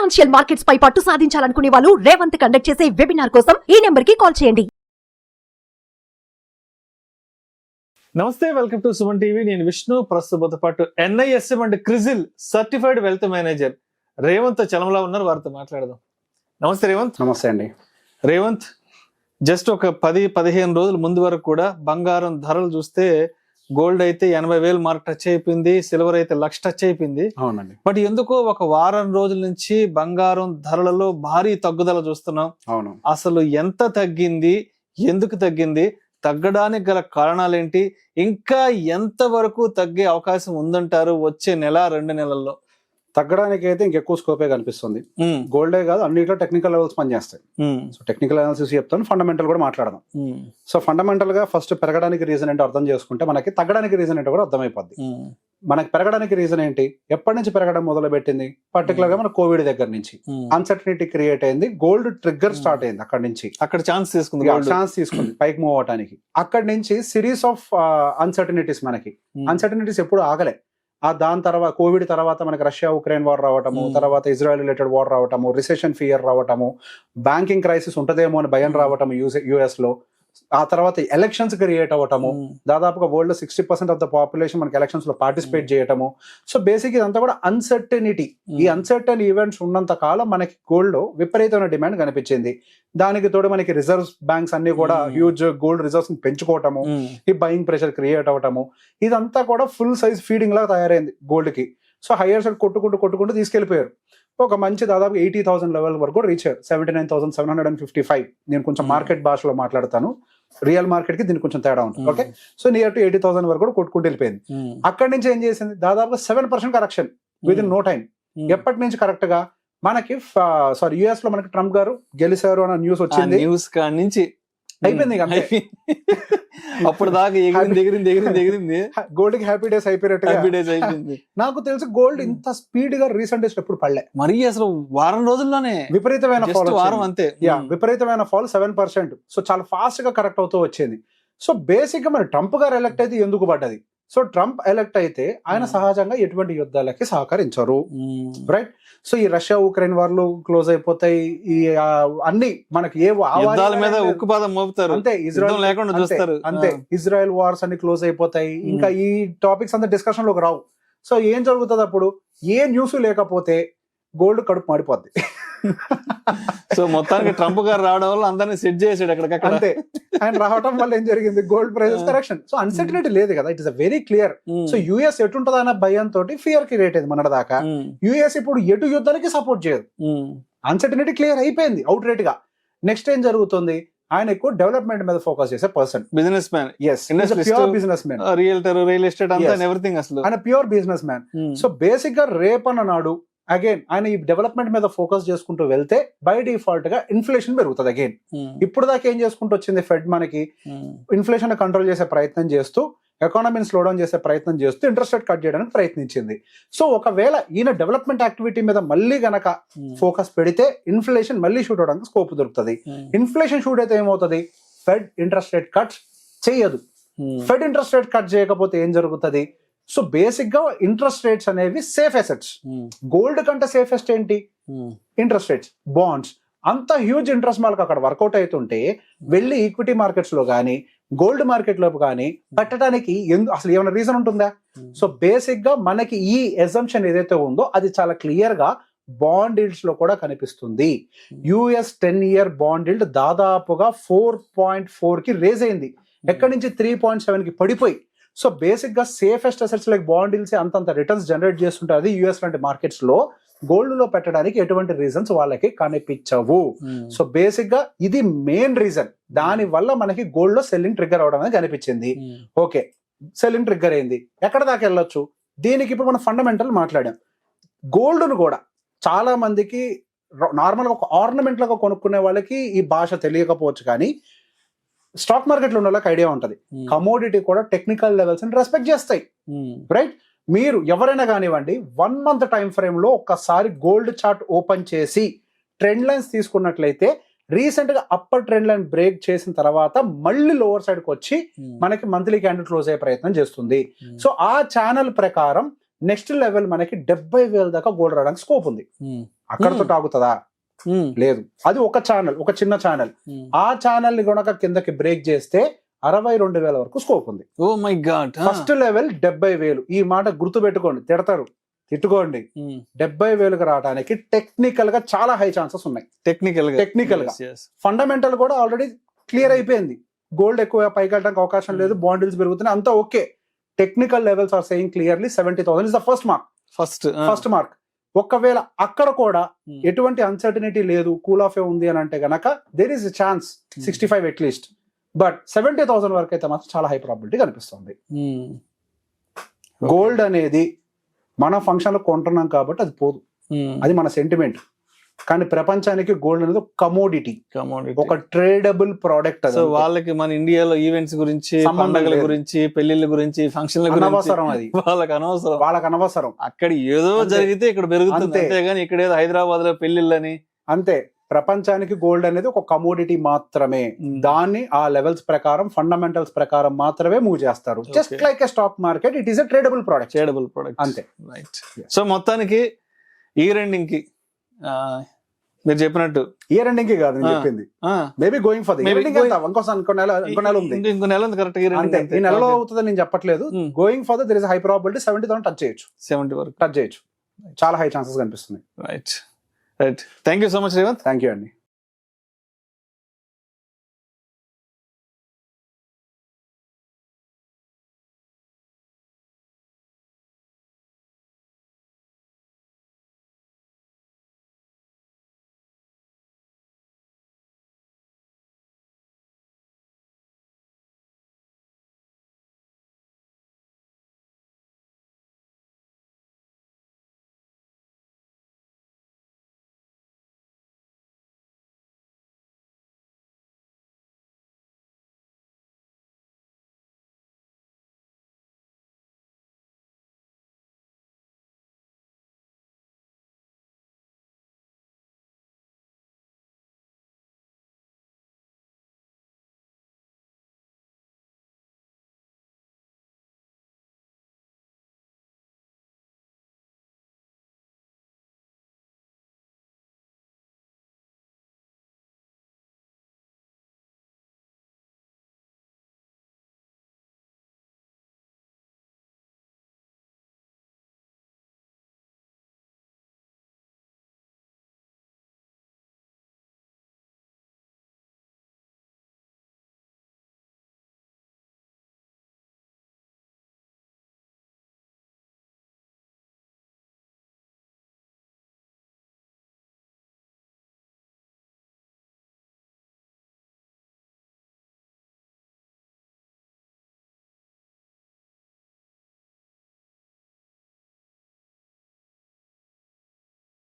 Financial markets పై పట్టు సాధించాలనుకునే వాళ్ళు Revanth conduct చేసే వెబినార్ కోసం ఈ నెంబర్ కి కాల్ చేయండి. నమస్తే, వెల్కమ్ టు సుమన్ టీవీ. నేను విష్ణు. ప్రస్తుతంతో పాటు NISM and CRISIL certified wealth manager Revanth Chalamala ఉన్నారు. వారితో మాట్లాడదాం. నమస్తే రేవంత్. నమస్తే అండి. రేవంత్, జస్ట్ ఒక 10-15 రోజుల ముందు వరకు కూడా బంగారం ధరలు చూస్తే గోల్డ్ అయితే 80,000 మార్క్ టచ్ అయిపోయింది, సిల్వర్ అయితే 1,00,000 టచ్ అయిపోయింది. అవునండి. బట్ ఎందుకో ఒక వారం రోజుల నుంచి బంగారం ధరలలో భారీ తగ్గుదల చూస్తున్నాం. అవును. అసలు ఎంత తగ్గింది, ఎందుకు తగ్గింది, తగ్గడానికి గల కారణాలేంటి, ఇంకా ఎంత వరకు తగ్గే అవకాశం ఉందంటారు వచ్చే నెల 2 నెలల్లో? తగ్గడానికి అయితే ఇంకెక్కువ స్కోపే కనిపిస్తుంది. గోల్డే కాదు, అన్నిట్లో టెక్నికల్ లెవెల్స్ పనిచేస్తాయి. సో టెక్నికల్ అనాలిసిస్ చెప్తాను, ఫండమెంటల్ కూడా మాట్లాడదాం. సో ఫండమెంటల్ గా ఫస్ట్ పెరగడానికి రీజన్ ఏంటో అర్థం చేసుకుంటే మనకి తగ్గడానికి రీజన్ ఏంటో కూడా అర్థమైపోద్ది. మనకి పెరగడానికి రీజన్ ఏంటి, ఎప్పటి నుంచి పెరగడం మొదలు పెట్టింది? పర్టికులర్ గా మన కోవిడ్ దగ్గర నుంచి అన్సర్టనిటీ క్రియేట్ అయింది, గోల్డ్ ట్రిగ్గర్ స్టార్ట్ అయింది. అక్కడ నుంచి అక్కడ ఛాన్స్ తీసుకుంది పైకి మూవ్ అవడానికి. అక్కడి నుంచి సిరీస్ ఆఫ్ అన్సర్టనిటీస్, మనకి అన్సర్టనిటీస్ ఎప్పుడు ఆగలే. దాని తర్వాత కోవిడ్ తర్వాత మనకి రష్యా ఉక్రెయిన్ వార్ రావటము, తర్వాత ఇజ్రాయెల్ రిలేటెడ్ వార్ రావటము, రిసెషన్ ఫియర్ రావటము, బ్యాంకింగ్ క్రైసిస్ ఉంటదేమో అని భయం రావటము US లో, ఆ తర్వాత ఎలక్షన్స్ క్రియేట్ అవ్వటము, దాదాపుగా వరల్డ్ లో 60% ఆఫ్ ద పాపులేషన్ మనకి ఎలక్షన్స్ లో పార్టిసిపేట్ చేయటము. సో బేసిక్ ఇదంతా కూడా అన్సర్టనిటీ. ఈ అన్సర్టన్ ఈవెంట్స్ ఉన్నంత కాలం మనకి గోల్డ్ లో విపరీతమైన డిమాండ్ కనిపించింది. దానికి తోడు మనకి రిజర్వ్స్ బ్యాంక్స్ అన్ని కూడా హ్యూజ్ గోల్డ్ రిజర్వ్స్ పెంచుకోవటము, ఈ బయింగ్ ప్రెషర్ క్రియేట్ అవ్వటము, ఇదంతా కూడా ఫుల్ సైజ్ ఫీడింగ్ లాగా తయారైంది గోల్డ్ కి. సో హైయర్ సైడ్ కొట్టుకుంటూ తీసుకెళ్లిపోయారు. ఒక మంచి దాదాపు 80,000 లెవెల్ వరకు రీచ్ అయ్యారు. 79,755. నేను కొంచెం మార్కెట్ భాషలో మాట్లాడతాను, రియల్ మార్కెట్ కి దీనికి కొంచెం తేడా ఉంటుంది. ఓకే, సో నియర్ టు 80,000 వరకు కూడా కొట్టుకుంటూ వెళ్ళిపోయింది. అక్కడి నుంచి ఏం చేసింది, దాదాపు 7% correction within no time. ఎప్పటి నుంచి కరెక్ట్ గా మనకి US లో మనకి ట్రంప్ గారు గెలిచారు అన్న న్యూస్ వచ్చింది. న్యూస్ కాడి నుంచి అయిపోయింది. అప్పుడు దాకా ఎగిరింది గోల్డ్ కి హ్యాపీ డేస్ అయిపోయినట్టు. నాకు తెలిసి గోల్డ్ ఇంత స్పీడ్ గా రీసెంట్ డేస్ ఎప్పుడు పడలే. మరి అసలు వారం రోజుల్లోనే విపరీతమైన ఫాల్. అంతే, విపరీతమైన ఫాల్ 7%. సో చాలా ఫాస్ట్ గా కరెక్ట్ అవుతూ వచ్చింది. సో బేసిక్ గా మరి ట్రంప్ గారు ఎలక్ట్ అయితే ఎందుకు పడ్డది? సో ట్రంప్ ఎలక్ట్ అయితే ఆయన సహజంగా ఎటువంటి యుద్ధాలకి సహకరించరు, రైట్? సో ఈ రష్యా ఉక్రెయిన్ వార్లు క్లోజ్ అయిపోతాయి, ఈ అన్ని మనకి మీద ఉక్కుపాదం మోపుతారు, అంతే. ఇజ్రాయెల్ లేకుండా చూస్తారు, అంతే. ఇజ్రాయెల్ వార్స్ అన్ని క్లోజ్ అయిపోతాయి, ఇంకా ఈ టాపిక్స్ అంతా డిస్కషన్ లోకి రావు. సో ఏం జరుగుతుంది అప్పుడు? ఏ న్యూస్ లేకపోతే గోల్డ్ కడుపు మాడిపోద్ది. సో మొత్తానికి ట్రంప్ గారు రావడం వల్ల అందరినీ సెట్ చేసాడు అక్కడికక్కడ. అంతే, ఆయన రావడం వల్ల ఏం జరిగింది, gold prices correction. So uncertainty లేదు కదా, it is very clear. So US ఎటుంటది అన్న భయంతో ఫియర్ క్రియేట్ అయింది మన దాకా. US ఇప్పుడు ఎటు యుద్ధానికి సపోర్ట్ చేయదు, అన్సర్టనిటీ క్లియర్ అయిపోయింది అవుట్ రేట్ గా. నెక్స్ట్ ఏం జరుగుతుంది, ఆయన ఎక్కువ డెవలప్మెంట్ మీద ఫోకస్ చేసే person, business man. Pure business man, realtor, real estate అంతా ఎవ్రీథింగ్. అసలు ఆయన pure business man. So basic గా రేపన్న నాడు అగైన్ ఆయన ఈ డెవలప్మెంట్ మీద ఫోకస్ చేసుకుంటూ వెళ్తే బై డిఫాల్ట్ గా ఇన్ఫ్లేషన్ పెరుగుతుంది అగైన్. ఇప్పుడు దాకా ఏం చేసుకుంటూ వచ్చింది ఫెడ్, మనకి ఇన్ఫ్లేషన్ కంట్రోల్ చేసే ప్రయత్నం చేస్తూ, ఎకానమీని స్లో డౌన్ చేసే ప్రయత్నం చేస్తూ ఇంట్రెస్ట్ రేట్ కట్ చేయడానికి ప్రయత్నించింది. సో ఒకవేళ ఈయన డెవలప్మెంట్ యాక్టివిటీ మీద మళ్ళీ గనక ఫోకస్ పెడితే ఇన్ఫ్లేషన్ మళ్ళీ షూట్ అవడానికి స్కోప్ దొరుకుతుంది. ఇన్ఫ్లేషన్ షూట్ అయితే ఏమవుతుంది, ఫెడ్ ఇంట్రెస్ట్ రేట్ కట్ చేయదు. ఫెడ్ ఇంట్రెస్ట్ రేట్ కట్ చేయకపోతే ఏం జరుగుతుంది? సో బేసిక్ గా ఇంట్రెస్ట్ రేట్స్ అనేవి సేఫ్ అసెట్స్. గోల్డ్ కంటే సేఫెస్ట్ ఏంటి? Interest rates, bonds. అంత హ్యూజ్ ఇంట్రెస్ట్ వాళ్ళకి అక్కడ వర్కౌట్ అవుతుంటే వెళ్ళి ఈక్విటీ మార్కెట్స్ లో కానీ గోల్డ్ మార్కెట్ లో కానీ పెట్టడానికి అసలు ఏమైనా రీజన్ ఉంటుందా? సో బేసిక్ గా మనకి ఈ ఎజంప్షన్ ఏదైతే ఉందో అది చాలా క్లియర్ గా బాండ్ ఈల్డ్స్ లో కూడా కనిపిస్తుంది. US 10-year బాండ్ ఈల్డ్ దాదాపుగా 4.4 కి రేజ్ అయింది, ఎక్కడి నుంచి 3.7 కి పడిపోయి. సో బేసిక్ గా safest assets like bond deals అంతంత రిటర్న్స్ జనరేట్ చేస్తుంటారు. అది US లాంటి మార్కెట్స్ లో గోల్డ్ లో పెట్టడానికి ఎటువంటి రీజన్స్ వాళ్ళకి కనిపించవు. సో బేసిక్ గా ఇది మెయిన్ రీజన్. దాని వల్ల మనకి గోల్డ్ లో సెల్లింగ్ ట్రిగ్గర్ అవడం అనేది కనిపించింది. ఓకే, సెల్లింగ్ ట్రిగ్గర్ అయింది, ఎక్కడ దాకా వెళ్ళొచ్చు? దీనికి ఇప్పుడు మనం ఫండమెంటల్ మాట్లాడాం. గోల్డ్ ను కూడా చాలా మందికి నార్మల్ గా ఒక ఆర్నమెంట్ లాగా కొనుక్కునే వాళ్ళకి ఈ భాష తెలియకపోవచ్చు, కానీ స్టాక్ మార్కెట్ లో ఉన్న వాళ్ళకి ఐడియా ఉంటది. కమోడిటీ కూడా టెక్నికల్ లెవెల్స్ ని రెస్పెక్ట్ చేస్తాయి, రైట్? మీరు ఎవరైనా కానివ్వండి 1 month టైం ఫ్రేమ్ లో ఒక్కసారి గోల్డ్ చార్ట్ ఓపెన్ చేసి ట్రెండ్ లైన్స్ తీసుకున్నట్లయితే రీసెంట్ గా అప్పర్ ట్రెండ్ లైన్ బ్రేక్ చేసిన తర్వాత మళ్ళీ లోవర్ సైడ్ కి వచ్చి మనకి మంత్లీ క్యాండిల్ క్లోజ్ అయ్యే ప్రయత్నం చేస్తుంది. సో ఆ ఛానల్ ప్రకారం నెక్స్ట్ లెవెల్ మనకి 70,000 దాకా గోల్డ్ రావడానికి స్కోప్ ఉంది. అక్కడతో ఆగుతుందా? లేదు. అది ఒక ఛానల్, ఒక చిన్న ఛానల్. ఆ ఛానల్ ని గనక కిందకి బ్రేక్ చేస్తే 62,000 వరకు స్కోప్ ఉంది. Oh my God. First level 70,000. ఈ మాట గుర్తు పెట్టుకోండి, తిట్టుకోండి. 70,000కి రావడానికి టెక్నికల్ గా చాలా హై ఛాన్సెస్ ఉన్నాయి. టెక్నికల్ గా ఫండమెంటల్ కూడా ఆల్రెడీ క్లియర్ అయిపోయింది. గోల్డ్ ఎక్కువ పైకి వెళ్ళడానికి అవకాశం లేదు, బాండ్స్ పెరుగుతున్నాయి, అంతా okay. Technical levels are saying clearly 70,000 is the first mark. ఒకవేళ అక్కడ కూడా ఎటువంటి అన్సర్టనిటీ లేదు, కూల్ ఆఫ్ ఉంది అని అంటే గనక there is chance 65 at least. But 70,000 వరకు అయితే మాత్రం చాలా హై ప్రాబిలిటీ కనిపిస్తుంది. గోల్డ్ అనేది మన ఫంక్షన్ లో కొంటున్నాం కాబట్టి అది పోదు, అది మన సెంటిమెంట్. కానీ ప్రపంచానికి గోల్డ్ అనేది ఒక కమోడిటీ, ఒక ట్రేడబుల్ ప్రోడక్ట్. సో వాళ్ళకి మన ఇండియాలో ఈవెంట్స్ గురించి, పండుగల గురించి, పెళ్లిళ్ళ గురించి, ఫంక్షన్ల గురించి అనవసరం. అది వాళ్ళకి అనవసరం. అక్కడ ఏదో జరిగితే ఇక్కడ పెరుగుతుంది అంతేగాని ఇక్కడ ఏదో హైదరాబాద్ లో పెళ్లిళ్ళని అంతే. ప్రపంచానికి గోల్డ్ అనేది ఒక కమోడిటీ మాత్రమే. దాన్ని ఆ లెవెల్స్ ప్రకారం, ఫండమెంటల్స్ ప్రకారం మాత్రమే మూవ్ చేస్తారు. Just like a stock market, it is a tradable product. అంతే. రైట్. సో మొత్తానికి ఇయర్ ఎండింగ్ కి మీరు చెప్పినట్టు, ఇయర్ ఎండింగ్ కి కాదు నేను చెప్పింది, మేబీ గోయింగ్ ఫర్ ఇంకో నెల ఉంది, ఇంకో నెల ఉంది కరెక్ట్. ఈ నెలలో అవుతుందని నేను చెప్పట్లేదు. Going for their is high probability 70,000 touch చేయొచ్చు, 70 వరకు టచ్ చేయొచ్చు. చాలా హై ఛాన్సెస్ కనిపిస్తున్నాయి. Right. Thank you so much Revanth. Thank you అండి.